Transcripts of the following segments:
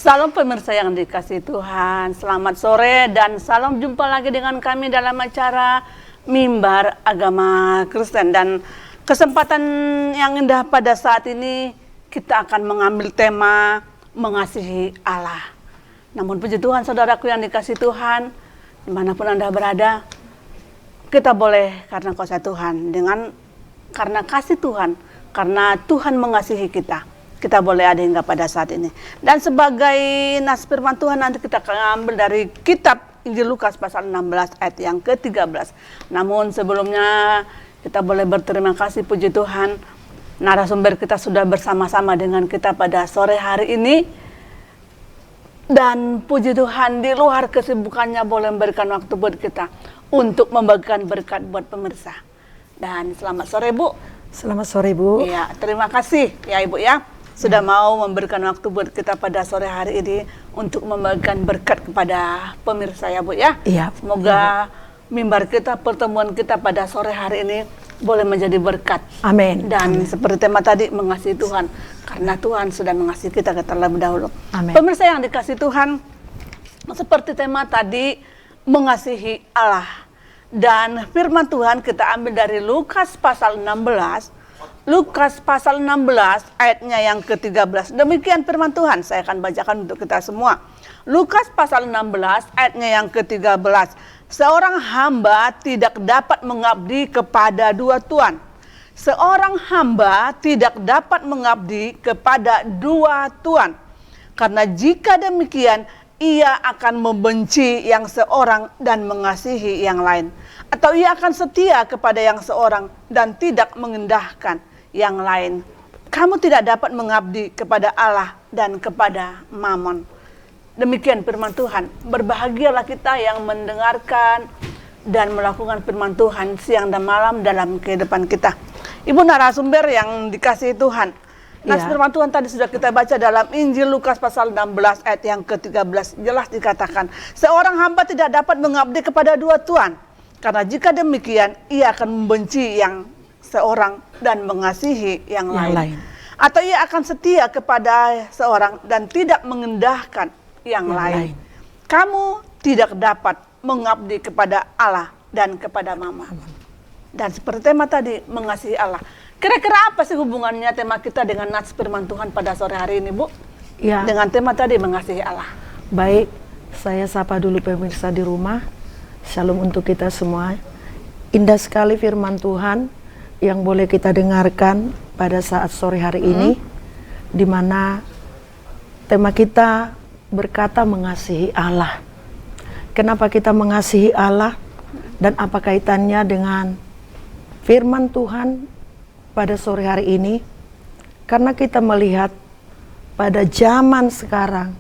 Salam pemirsa yang dikasihi Tuhan, selamat sore dan salam jumpa lagi dengan kami dalam acara Mimbar Agama Kristen. Dan kesempatan yang indah pada saat ini kita akan mengambil tema mengasihi Allah. Namun puji Tuhan saudaraku yang dikasihi Tuhan, dimanapun Anda berada, kita boleh karena kuasa Tuhan, karena kasih Tuhan, karena Tuhan mengasihi kita boleh ada hingga pada saat ini. Dan sebagai nas firman Tuhan nanti kita akan ambil dari kitab Injil Lukas pasal 16 ayat yang ke-13. Namun sebelumnya kita boleh berterima kasih puji Tuhan, narasumber kita sudah bersama-sama dengan kita pada sore hari ini. Dan puji Tuhan di luar kesibukannya boleh memberikan waktu buat kita untuk membagikan berkat buat pemirsa. Dan selamat sore Bu. Selamat sore Bu. Ya, terima kasih ya Ibu ya. Sudah mau memberikan waktu buat kita pada sore hari ini untuk membagikan berkat kepada pemirsa ya Bu ya. Iya. Semoga mimbar kita, pertemuan kita pada sore hari ini boleh menjadi berkat. Amin. Dan seperti tema tadi, mengasihi Tuhan. Karena Tuhan sudah mengasihi kita terlebih dahulu. Amin. Pemirsa yang dikasihi Tuhan, seperti tema tadi, mengasihi Allah. Dan firman Tuhan kita ambil dari Lukas pasal 16. Lukas pasal 16 ayatnya yang ke-13. Demikian firman Tuhan, saya akan bacakan untuk kita semua. Lukas pasal 16 ayatnya yang ke-13. Seorang hamba tidak dapat mengabdi kepada dua tuan. Seorang hamba tidak dapat mengabdi kepada dua tuan. Karena jika demikian, ia akan membenci yang seorang dan mengasihi yang lain. Atau ia akan setia kepada yang seorang dan tidak mengendahkan yang lain. Kamu tidak dapat mengabdi kepada Allah dan kepada Mammon. Demikian firman Tuhan. Berbahagialah kita yang mendengarkan dan melakukan firman Tuhan siang dan malam dalam kehidupan kita. Ibu narasumber yang dikasihi Tuhan, nas firman Tuhan tadi sudah kita baca dalam Injil Lukas pasal 16 ayat yang ke-13. Jelas dikatakan, seorang hamba tidak dapat mengabdi kepada dua tuan. Karena jika demikian, ia akan membenci yang seorang dan mengasihi yang lain. Atau ia akan setia kepada seorang dan tidak mengendahkan yang lain. Kamu tidak dapat mengabdi kepada Allah dan kepada Mammon. Dan seperti tema tadi, mengasihi Allah. Kira-kira apa sih hubungannya tema kita dengan nats firman Tuhan pada sore hari ini, Bu? Ya. Dengan tema tadi, mengasihi Allah. Baik, saya sapa dulu pemirsa di rumah. Shalom untuk kita semua. Indah sekali firman Tuhan yang boleh kita dengarkan pada saat sore hari ini, di mana tema kita berkata mengasihi Allah. Kenapa kita mengasihi Allah dan apa kaitannya dengan firman Tuhan pada sore hari ini? Karena kita melihat pada zaman sekarang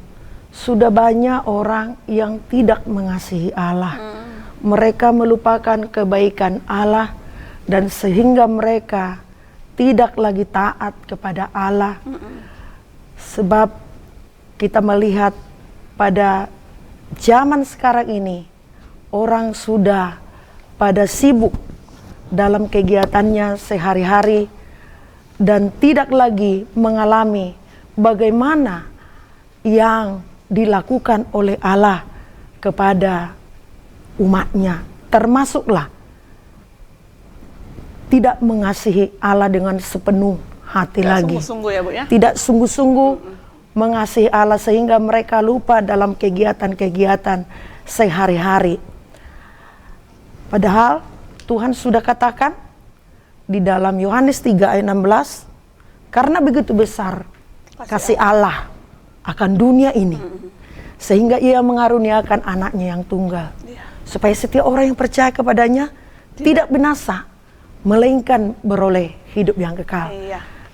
sudah banyak orang yang tidak mengasihi Allah. Mereka melupakan kebaikan Allah dan sehingga mereka tidak lagi taat kepada Allah. Sebab kita melihat pada zaman sekarang ini orang sudah pada sibuk dalam kegiatannya sehari-hari dan tidak lagi mengalami bagaimana yang dilakukan oleh Allah kepada umatnya, termasuklah tidak mengasihi Allah dengan sepenuh hati lagi. Sungguh-sungguh ya Bu ya? Tidak sungguh-sungguh mengasihi Allah sehingga mereka lupa dalam kegiatan-kegiatan sehari-hari. Padahal Tuhan sudah katakan di dalam Yohanes 3 ayat 16, karena begitu besar kasih Allah akan dunia ini, sehingga ia mengaruniakan anaknya yang tunggal. Supaya setiap orang yang percaya kepadanya tidak binasa, melainkan beroleh hidup yang kekal.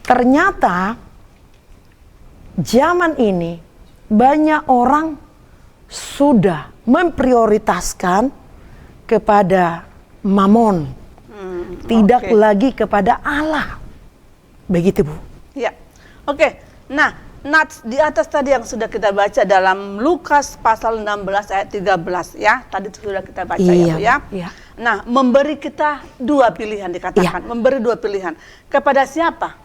Ternyata zaman ini banyak orang sudah memprioritaskan kepada Mammon, tidak lagi kepada Allah. Begitu Bu. Ya, oke. Nah, nats di atas tadi yang sudah kita baca dalam Lukas pasal 16 ayat 13 ya. Tadi sudah kita baca ya Bu ya. Iya. Nah, memberi kita dua pilihan dikatakan. Memberi dua pilihan. Kepada siapa?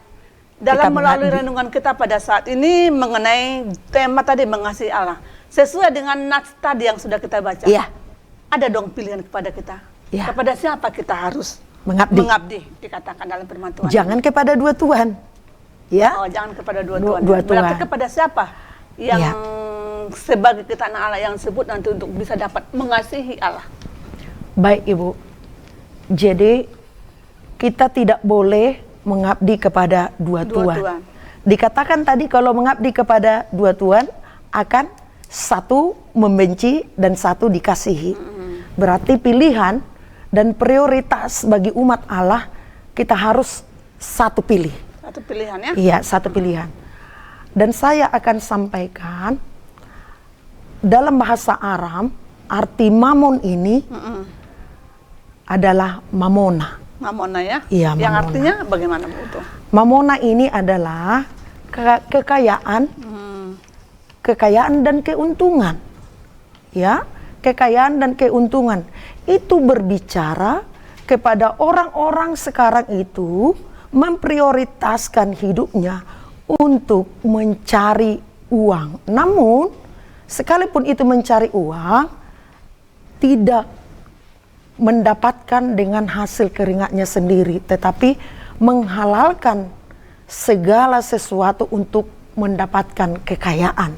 Dalam kita melalui mengabdi. renungan kita pada saat ini mengenai tema tadi mengasihi Allah. Sesuai dengan nats tadi yang sudah kita baca. Iya. Ada dong pilihan kepada kita. Iya. Kepada siapa kita harus Mengabdi. dikatakan dalam firman Tuhan. Jangan kepada dua Tuhan. Ya. Oh, jangan kepada dua Dua- Tuhan. dua Berarti Tuhan. kepada siapa yang Iya. sebagai kita anak Allah yang sebut nanti untuk bisa dapat mengasihi Allah. Baik Ibu. Jadi kita tidak boleh mengabdi kepada dua Dua Tuhan. Tuhan. Dikatakan tadi kalau mengabdi kepada dua Tuhan akan satu membenci dan satu dikasihi. Berarti pilihan dan prioritas bagi umat Allah kita harus satu pilih. Satu pilihan ya. Iya, satu pilihan. Dan saya akan sampaikan dalam bahasa Aram arti mamon ini adalah mamona. Mamona ya. Iya, Yang mamona. artinya bagaimana Bu itu? Mamona ini adalah kekayaan, kekayaan dan keuntungan. Ya, kekayaan dan keuntungan. Itu berbicara kepada orang-orang sekarang itu memprioritaskan hidupnya untuk mencari uang. Namun, sekalipun itu mencari uang, tidak mendapatkan dengan hasil keringatnya sendiri, tetapi menghalalkan segala sesuatu untuk mendapatkan kekayaan.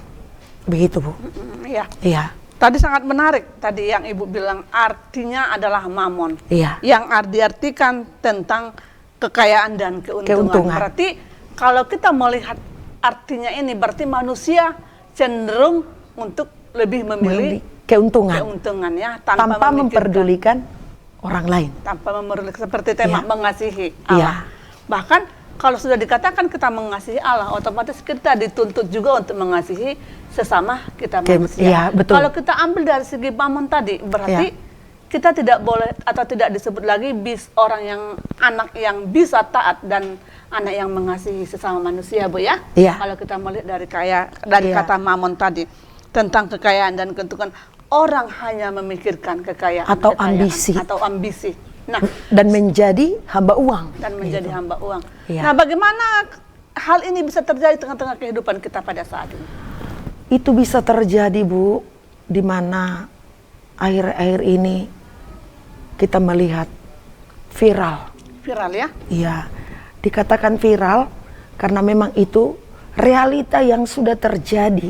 Begitu, Bu. Iya. Iya. Tadi sangat menarik tadi yang Ibu bilang artinya adalah mamon. Iya. Yang diartikan tentang kekayaan dan keuntungan. Keuntungan. Berarti kalau kita melihat artinya ini berarti manusia cenderung untuk lebih memilih Keuntungan. keuntungan ya Tanpa memikirkan- memperdulikan orang lain. tanpa memperdulikan seperti tema Iya. mengasihi Iya. Allah. Bahkan kalau sudah dikatakan kita mengasihi Allah, otomatis kita dituntut juga untuk mengasihi sesama kita manusia. Iya, betul. Kalau kita ambil dari segi mamon tadi, berarti kita tidak boleh atau tidak disebut lagi orang yang anak yang bisa taat dan anak yang mengasihi sesama manusia, Bu ya. Iya. Kalau kita melihat dari Iya. kata mamon tadi tentang kekayaan dan keuntungan, orang hanya memikirkan kekayaan Atau kekayaan, ambisi. Nah, Dan menjadi hamba uang. dan menjadi hamba uang. Iya. Nah, bagaimana hal ini bisa terjadi di tengah-tengah kehidupan kita pada saat ini? Itu bisa terjadi, Bu, di mana akhir-akhir ini kita melihat viral. Viral ya? Iya, dikatakan viral karena memang itu realita yang sudah terjadi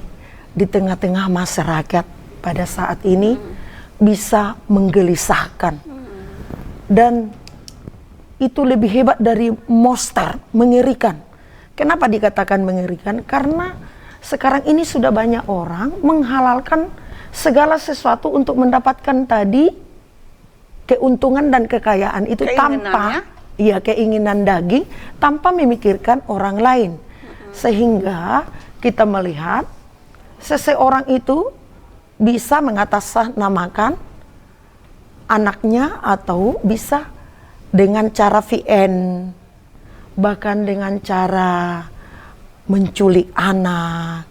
di tengah-tengah masyarakat pada saat ini bisa menggelisahkan. Dan itu lebih hebat dari monster, mengerikan. Kenapa dikatakan mengerikan? Karena sekarang ini sudah banyak orang menghalalkan segala sesuatu untuk mendapatkan tadi keuntungan dan kekayaan itu tanpa keinginan daging, tanpa memikirkan orang lain. Sehingga kita melihat seseorang itu bisa mengatasnamakan anaknya atau bisa dengan cara VN, bahkan dengan cara menculik anak,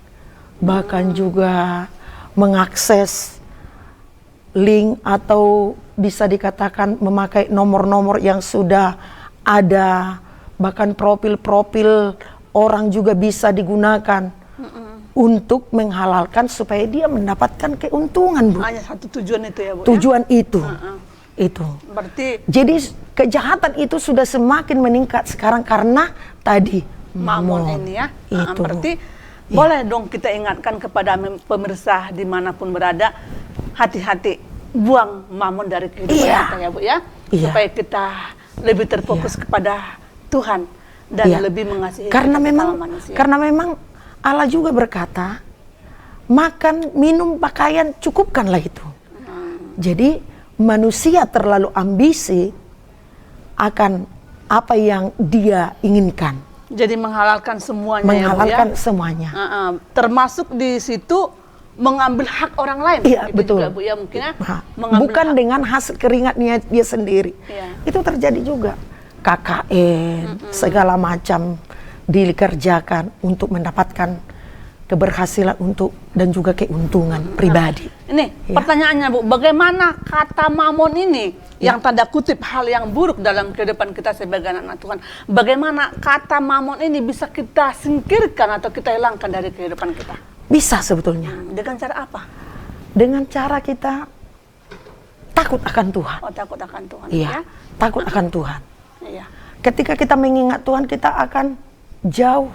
bahkan juga mengakses link atau bisa dikatakan memakai nomor-nomor yang sudah ada, bahkan profil-profil orang juga bisa digunakan untuk menghalalkan supaya dia mendapatkan keuntungan, Bu. Hanya satu tujuan itu ya, Bu. Tujuan itu. Itu. Berarti Jadi kejahatan itu sudah semakin meningkat sekarang karena tadi mamon ini ya. Itu. Berarti boleh dong kita ingatkan kepada pemirsa dimanapun berada, hati-hati buang mamon dari kehidupan kita ya, Bu ya. Iya. Supaya kita lebih terfokus kepada Tuhan dan lebih mengasihi karena kita memang sesama manusia. karena memang Allah juga berkata, makan, minum, pakaian cukupkanlah itu. Jadi manusia terlalu ambisi akan apa yang dia inginkan. Jadi menghalalkan semuanya Menghalalkan ya, Bu ya. semuanya. Termasuk di situ mengambil hak orang lain. Iya, Gitu betul. juga, Bu ya, mungkin ya. Nah, Mengambil bukan hak. dengan hasil keringatnya dia sendiri. Iya. Itu terjadi juga. KKN, segala macam dikerjakan untuk mendapatkan keberhasilan untuk dan juga keuntungan pribadi. Ini Ya. pertanyaannya Bu, bagaimana kata mamon ini yang tanda kutip hal yang buruk dalam kehidupan kita sebagai anak Tuhan, bagaimana kata mamon ini bisa kita singkirkan atau kita hilangkan dari kehidupan kita? Bisa sebetulnya. Dengan cara apa? Dengan cara kita takut akan Tuhan. Oh, takut akan Tuhan. Iya, Ya? takut akan Tuhan. Iya. Ketika kita mengingat Tuhan, kita akan jauh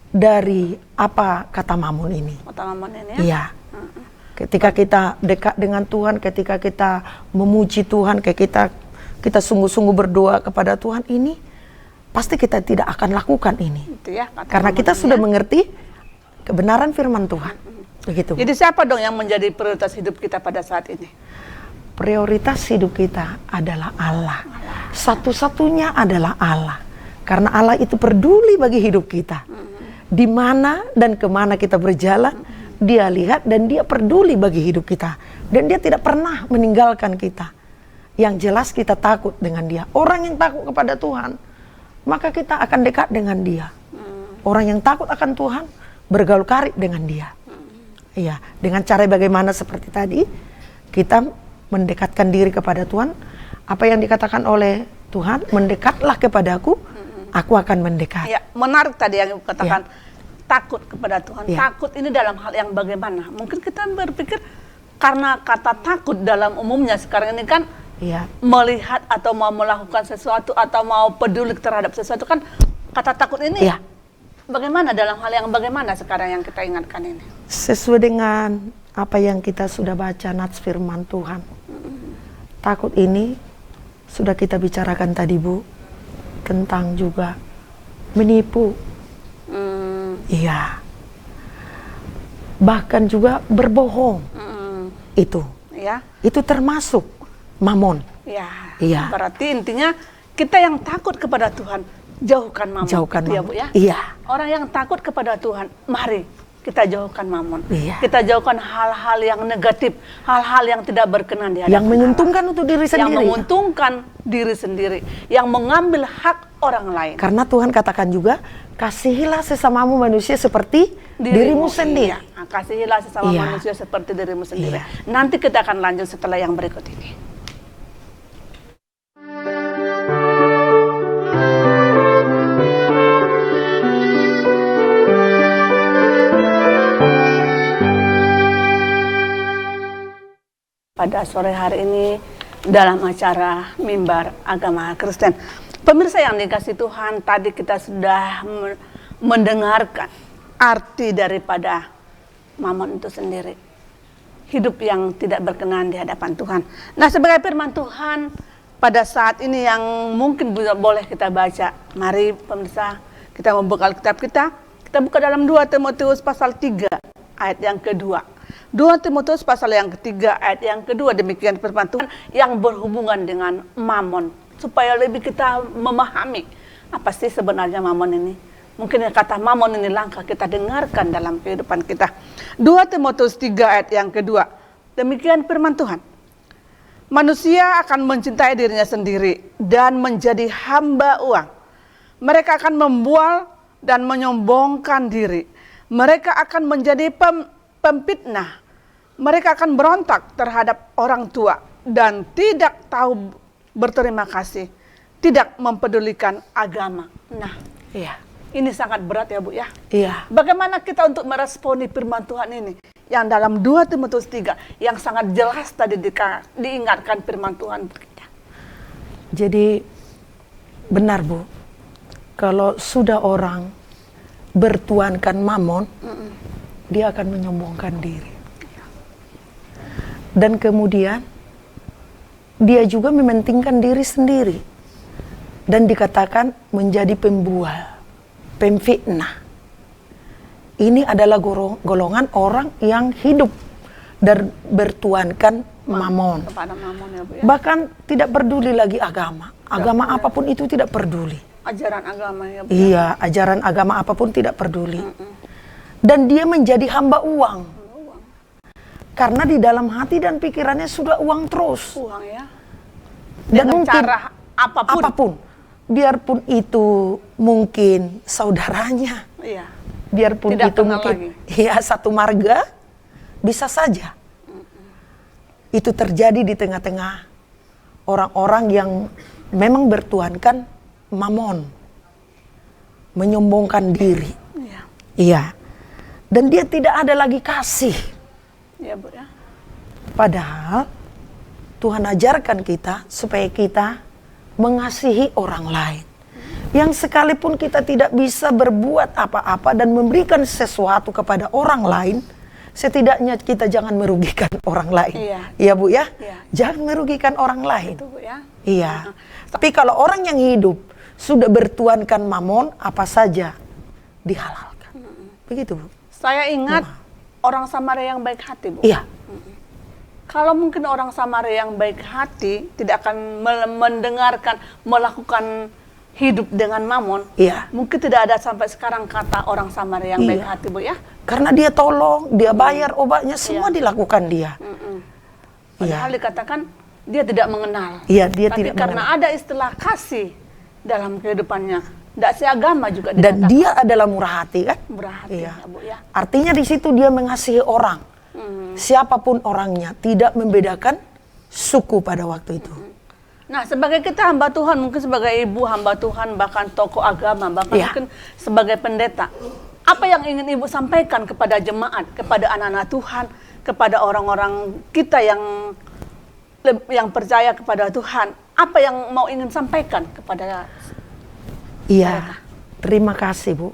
dari apa kata mamon ini. Kata mamon ini ya? Iya. Ketika kita dekat dengan Tuhan, ketika kita memuji Tuhan, ketika kita sungguh-sungguh berdoa kepada Tuhan ini, pasti kita tidak akan lakukan ini. Itu ya, kata Karena mamon kita ini sudah ya. mengerti kebenaran firman Tuhan. Begitu. Jadi siapa dong yang menjadi prioritas hidup kita pada saat ini? Prioritas hidup kita adalah Allah. Satu-satunya adalah Allah. Karena Allah itu peduli bagi hidup kita. Di mana dan kemana kita berjalan, Dia lihat dan Dia peduli bagi hidup kita. Dan Dia tidak pernah meninggalkan kita. Yang jelas kita takut dengan Dia. Orang yang takut kepada Tuhan, maka kita akan dekat dengan Dia. Orang yang takut akan Tuhan, bergaul karib dengan Dia. Iya, dengan cara bagaimana seperti tadi, kita mendekatkan diri kepada Tuhan. Apa yang dikatakan oleh Tuhan, mendekatlah kepadaku, aku akan mendekat. Ya, menarik tadi yang katakan takut kepada Tuhan. Ya. Takut ini dalam hal yang bagaimana? Mungkin kita berpikir karena kata takut dalam umumnya sekarang ini kan Iya, melihat atau mau melakukan sesuatu atau mau peduli terhadap sesuatu kan kata takut ini. Iya. Bagaimana dalam hal yang bagaimana sekarang yang kita ingatkan ini? sesuai dengan apa yang kita sudah baca nats firman Tuhan. Takut ini sudah kita bicarakan tadi Bu, tentang juga menipu. Iya. Bahkan juga berbohong. Ya, Itu termasuk mamon. ya. Iya. Berarti intinya kita yang takut kepada Tuhan jauhkan mamon. Jauhkan Itu ya, mamon. Bu ya. Iya. Orang yang takut kepada Tuhan, mari kita jauhkan mamon. Iya. Kita jauhkan hal-hal yang negatif, hal-hal yang tidak berkenan di hadapan Yang menguntungkan Allah. untuk diri Yang sendiri. menguntungkan diri sendiri, yang mengambil hak orang lain. Karena Tuhan katakan juga, kasihilah sesamamu manusia seperti dirimu sendiri. Iya. Nah, kasihilah sesama Iya. manusia seperti dirimu sendiri. Iya. Nanti kita akan lanjut setelah yang berikut ini. Pada sore hari ini dalam acara Mimbar Agama Kristen. Pemirsa yang dikasih Tuhan, tadi kita sudah mendengarkan arti daripada mamon itu sendiri. Hidup yang tidak berkenan di hadapan Tuhan. Nah, sebagai firman Tuhan pada saat ini yang mungkin boleh kita baca. Mari pemirsa, kita membuka Alkitab kita. Kita buka dalam 2 Timotius pasal 3 ayat yang kedua. 2 Timotius pasal yang ketiga ayat yang kedua, demikian firman Tuhan yang berhubungan dengan mamon. Supaya lebih kita memahami apa sih sebenarnya mamon ini. Mungkin kata mamon ini langka kita dengarkan dalam kehidupan kita. 2 Timotius 3 ayat yang kedua, demikian firman Tuhan. Manusia akan mencintai dirinya sendiri dan menjadi hamba uang. Mereka akan membual dan menyombongkan diri. Mereka akan menjadi pemfitnah. Mereka akan berontak terhadap orang tua dan tidak tahu berterima kasih, tidak mempedulikan agama. Nah, Iya. ini sangat berat ya Bu ya. Iya. Bagaimana kita untuk meresponi firman Tuhan ini? Yang dalam 2 Timotius 3 yang sangat jelas tadi diingatkan firman Tuhan kita. Jadi benar Bu, kalau sudah orang bertuankan mamon, dia akan menyombongkan diri. Dan kemudian dia juga mementingkan diri sendiri. Dan dikatakan menjadi pembual, pemfitnah. Ini adalah golongan orang yang hidup dan bertuankan mamon. Kepada mamon ya Bu ya. Bahkan tidak peduli lagi agama. Agama apapun itu tidak peduli. Ajaran agama ya Bu. Iya, ajaran agama apapun tidak peduli. Dan dia menjadi hamba uang. Karena di dalam hati dan pikirannya sudah uang terus. Uang ya. Dan Dengan mungkin cara apapun. biarpun itu mungkin saudaranya, Iya. biarpun Tidak itu kenal mungkin lagi. ya satu marga, bisa saja itu terjadi di tengah-tengah orang-orang yang memang bertuhankan mamon, menyombongkan diri. Iya. Iya. Dan dia tidak ada lagi kasih. Iya, Bu ya. Padahal Tuhan ajarkan kita supaya kita mengasihi orang lain. Yang sekalipun kita tidak bisa berbuat apa-apa dan memberikan sesuatu kepada orang lain, setidaknya kita jangan merugikan orang lain. Iya. Iya, Bu ya? Iya. Jangan merugikan orang lain. Itu, Bu ya. Iya. Tapi kalau orang yang hidup sudah bertuankan mamon, apa saja dihalalkan. Begitu, Bu. Saya ingat orang Samaria yang baik hati, Bu. Iya. Kalau mungkin orang Samaria yang baik hati tidak akan mendengarkan, melakukan hidup dengan mamon, Iya. mungkin tidak ada sampai sekarang kata orang Samaria yang baik Iya. hati, Bu ya. Karena dia tolong, dia bayar obatnya, semua dilakukan dia. Padahal dikatakan dia tidak mengenal. Iya, dia Tapi tidak karena mengenal. ada istilah kasih dalam kehidupannya, tidak seagama juga Dan dikatakan. dia adalah murah hati kan? Murah hati, Iya. ya, Bu ya. Artinya di situ dia mengasihi orang. Siapapun orangnya, tidak membedakan suku pada waktu itu. Nah, sebagai kita hamba Tuhan, mungkin sebagai ibu hamba Tuhan, bahkan tokoh agama, bahkan Iya. mungkin sebagai pendeta, apa yang ingin ibu sampaikan kepada jemaat, kepada anak-anak Tuhan, kepada orang-orang kita yang percaya kepada Tuhan, apa yang mau ingin sampaikan kepada Iya, terima kasih Bu.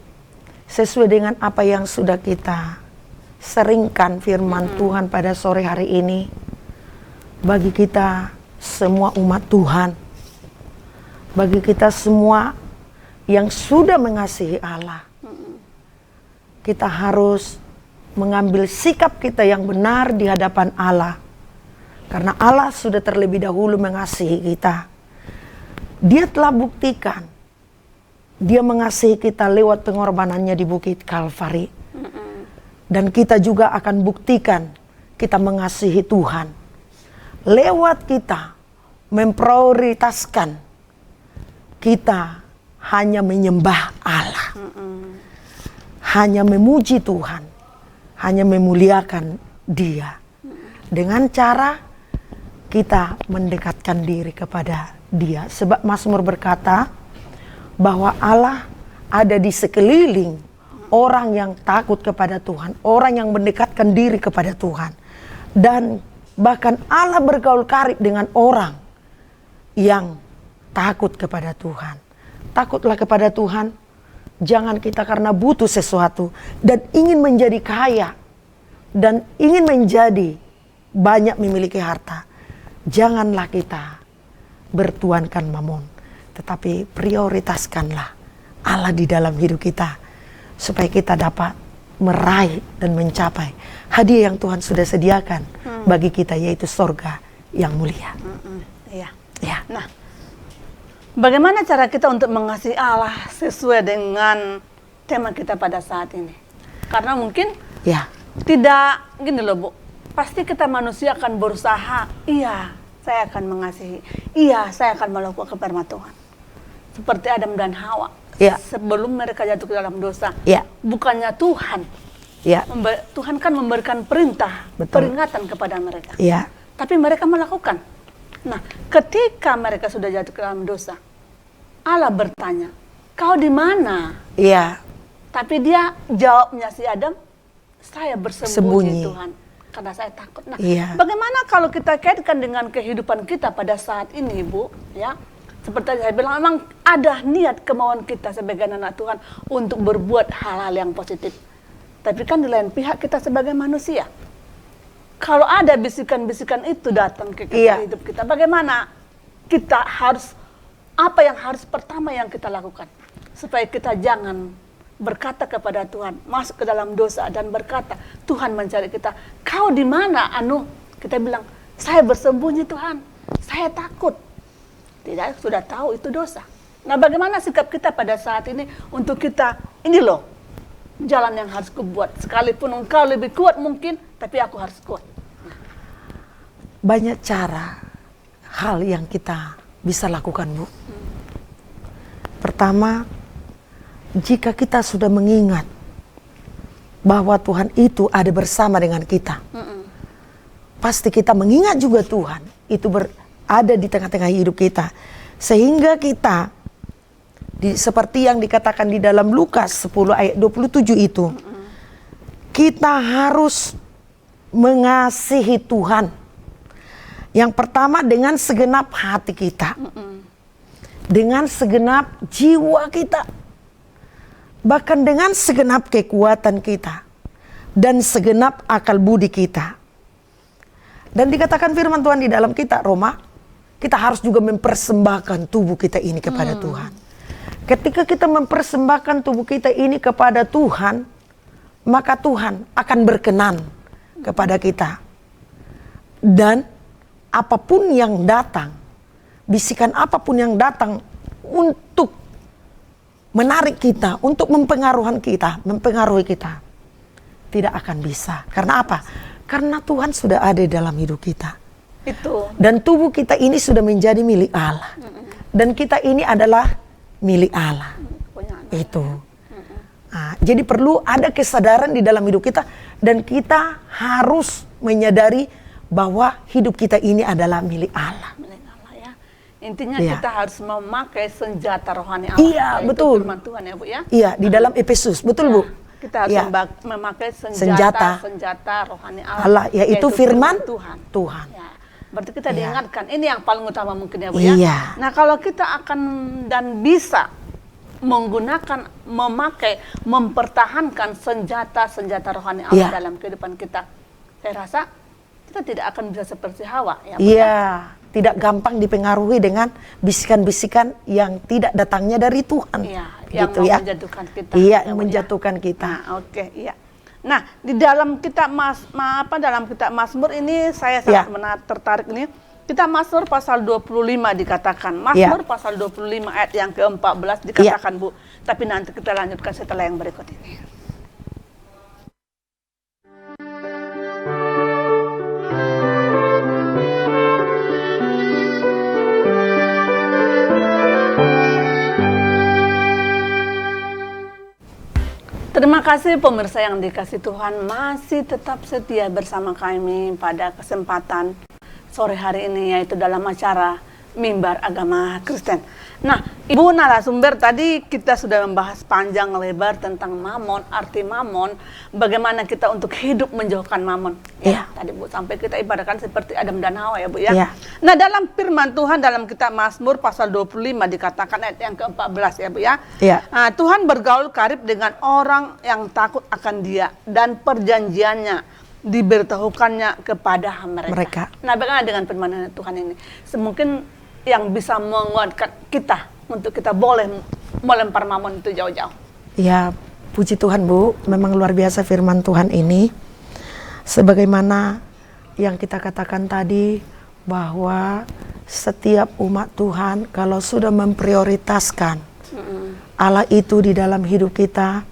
Sesuai dengan apa yang sudah kita seringkan firman Tuhan pada sore hari ini, bagi kita semua umat Tuhan, bagi kita semua yang sudah mengasihi Allah, kita harus mengambil sikap kita yang benar di hadapan Allah. Karena Allah sudah terlebih dahulu mengasihi kita. Dia telah buktikan, dia mengasihi kita lewat pengorbanannya di Bukit Kalvari. Dan kita juga akan buktikan kita mengasihi Tuhan lewat kita memprioritaskan kita hanya menyembah Allah, hanya memuji Tuhan, hanya memuliakan Dia, dengan cara kita mendekatkan diri kepada Dia. Sebab Mazmur berkata bahwa Allah ada di sekeliling orang yang takut kepada Tuhan, orang yang mendekatkan diri kepada Tuhan. Dan bahkan Allah bergaul karib dengan orang yang takut kepada Tuhan. Takutlah kepada Tuhan, jangan kita karena butuh sesuatu dan ingin menjadi kaya dan ingin menjadi banyak memiliki harta. Janganlah kita bertuankan mamon, tetapi prioritaskanlah Allah di dalam hidup kita, supaya kita dapat meraih dan mencapai hadiah yang Tuhan sudah sediakan bagi kita, yaitu sorga yang mulia. Iya. Ya. Nah, bagaimana cara kita untuk mengasihi Allah sesuai dengan tema kita pada saat ini? Karena mungkin Ya. tidak gini loh, Bu. Pasti kita manusia akan berusaha, iya, saya akan mengasihi. Iya, saya akan melakukan firman Tuhan. Seperti Adam dan Hawa. Ya. Sebelum mereka jatuh ke dalam dosa. Ya. Bukannya Tuhan. Ya. Tuhan kan memberikan perintah, Betul. peringatan kepada mereka. Ya. Tapi mereka melakukan. Nah, ketika mereka sudah jatuh ke dalam dosa, Allah bertanya, kau di mana? Ya. Tapi dia jawabnya si Adam, saya bersembunyi Sembunyi. Tuhan, karena saya takut. Nah, Iya. bagaimana kalau kita kaitkan dengan kehidupan kita pada saat ini, Bu? Ya, seperti saya bilang, memang ada niat kemauan kita sebagai anak Tuhan untuk berbuat hal-hal yang positif. Tapi kan di lain pihak kita sebagai manusia, kalau ada bisikan-bisikan itu datang ke Iya. hidup kita, bagaimana kita harus, apa yang harus pertama yang kita lakukan supaya kita jangan berkata kepada Tuhan, masuk ke dalam dosa dan berkata, Tuhan mencari kita, kau di mana? Kita bilang, saya bersembunyi Tuhan, saya takut. Tidak, sudah tahu itu dosa. Nah, bagaimana sikap kita pada saat ini untuk kita, ini loh, jalan yang harus kubuat. Sekalipun engkau lebih kuat mungkin, tapi aku harus kuat. Banyak cara, hal yang kita bisa lakukan, Bu. Pertama, jika kita sudah mengingat bahwa Tuhan itu ada bersama dengan kita. Pasti kita mengingat juga Tuhan itu ada di tengah-tengah hidup kita. Sehingga kita, seperti yang dikatakan di dalam Lukas 10 ayat 27 itu, kita harus mengasihi Tuhan. Yang pertama dengan segenap hati kita. Dengan segenap jiwa kita. Bahkan dengan segenap kekuatan kita. Dan segenap akal budi kita. Dan dikatakan firman Tuhan di dalam kitab Roma, kita harus juga mempersembahkan tubuh kita ini kepada Tuhan. Ketika kita mempersembahkan tubuh kita ini kepada Tuhan, maka Tuhan akan berkenan kepada kita. Dan apapun yang datang, bisikan apapun yang datang untuk menarik kita, untuk mempengaruhi kita, tidak akan bisa. Karena apa? Karena Tuhan sudah ada dalam hidup kita. Itu. Dan tubuh kita ini sudah menjadi milik Allah. Dan kita ini adalah milik Allah. Itu. Nah, jadi perlu ada kesadaran di dalam hidup kita. Dan kita harus menyadari bahwa hidup kita ini adalah milik Allah. Milik Allah ya. Intinya Ya. kita harus memakai senjata rohani Allah. Iya, yaitu betul. Firman Tuhan ya Bu ya. Iya, di dalam Efesus. Betul Bu? Kita harus Ya. memakai Senjata. senjata rohani Allah. Allah, yaitu firman Tuhan. Ya. Berarti kita diingatkan, ini yang paling utama mungkin ya Bu ya. Iya. Nah kalau kita akan dan bisa menggunakan, memakai, mempertahankan senjata rohani Allah Iya. dalam kehidupan kita, saya rasa kita tidak akan bisa seperti Hawa ya Bu. Iya, tidak gampang dipengaruhi dengan bisikan-bisikan yang tidak datangnya dari Tuhan. Iya, yang Gitu mau ya. menjatuhkan kita. Iya, ya, yang Bu, ya. menjatuhkan kita. Nah, oke, iya. Nah, di dalam kitab dalam kitab Mazmur ini saya sangat tertarik ini. Kitab Mazmur pasal 25 dikatakan. Mazmur pasal 25 ayat yang ke-14 dikatakan, Bu. Tapi nanti kita lanjutkan setelah yang berikut ini. Terima kasih pemirsa yang dikasih Tuhan, masih tetap setia bersama kami pada kesempatan sore hari ini, yaitu dalam acara Mimbar Agama Kristen. Nah, Ibu narasumber, tadi kita sudah membahas panjang lebar tentang mamon, arti mamon, bagaimana kita untuk hidup menjauhkan mamon. Iya. Tadi Bu sampai kita ibaratkan seperti Adam dan Hawa ya Bu ya. Iya. Nah, dalam firman Tuhan dalam kitab Mazmur pasal 25 dikatakan ayat yang ke-14 ya Bu ya. Iya. Nah, Tuhan bergaul karib dengan orang yang takut akan Dia dan perjanjiannya diberitahukannya kepada mereka. Nah, bagaimana dengan firman Tuhan ini? Mungkin yang bisa menguatkan kita untuk kita boleh melempar mamon itu jauh-jauh. Ya, puji Tuhan Bu, memang luar biasa firman Tuhan ini. Sebagaimana yang kita katakan tadi, bahwa setiap umat Tuhan kalau sudah memprioritaskan Allah itu di dalam hidup kita,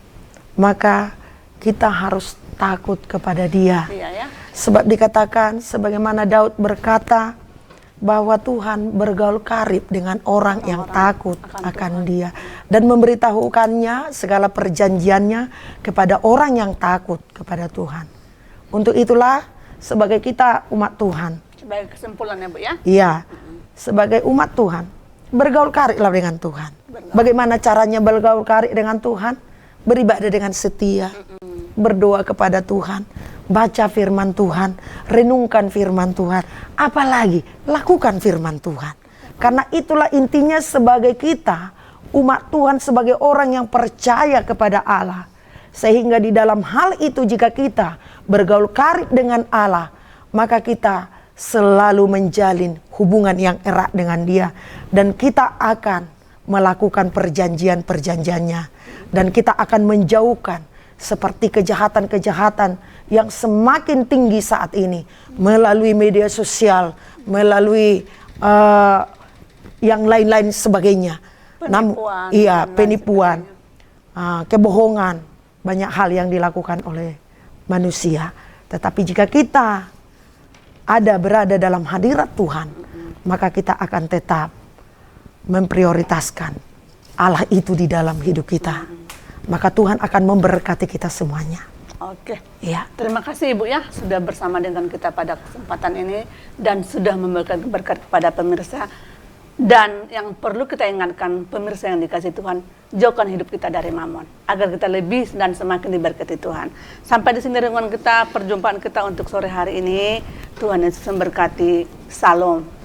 maka kita harus takut kepada Dia. Iya ya. Sebab dikatakan, sebagaimana Daud berkata, bahwa Tuhan bergaul karib dengan orang yang takut akan Dia dan memberitahukannya segala perjanjiannya kepada orang yang takut kepada Tuhan. Untuk itulah sebagai kita umat Tuhan, Sebagai kesimpulan ya Bu ya. iya, sebagai umat Tuhan, bergaul kariblah dengan Tuhan. Bagaimana caranya bergaul karib dengan Tuhan? Beribadah dengan setia, berdoa kepada Tuhan, baca firman Tuhan, renungkan firman Tuhan, apalagi lakukan firman Tuhan. Karena itulah intinya sebagai kita, umat Tuhan, sebagai orang yang percaya kepada Allah. Sehingga di dalam hal itu jika kita bergaul karib dengan Allah, maka kita selalu menjalin hubungan yang erat dengan Dia. Dan kita akan melakukan perjanjian-perjanjiannya. Dan kita akan menjauhkan seperti kejahatan-kejahatan yang semakin tinggi saat ini melalui media sosial, melalui yang lain-lain sebagainya. Penipuan, Penipuan, kebohongan, banyak hal yang dilakukan oleh manusia. Tetapi jika kita berada dalam hadirat Tuhan, maka kita akan tetap memprioritaskan Allah itu di dalam hidup kita. Maka Tuhan akan memberkati kita semuanya. Oke. Ya. Terima kasih Ibu ya sudah bersama dengan kita pada kesempatan ini dan sudah memberikan berkat kepada pemirsa. Dan yang perlu kita ingatkan pemirsa yang dikasih Tuhan, jauhkan hidup kita dari mamon agar kita lebih dan semakin diberkati Tuhan. Sampai di sini renungan kita, perjumpaan kita untuk sore hari ini. Tuhan Yesus memberkati. Salam.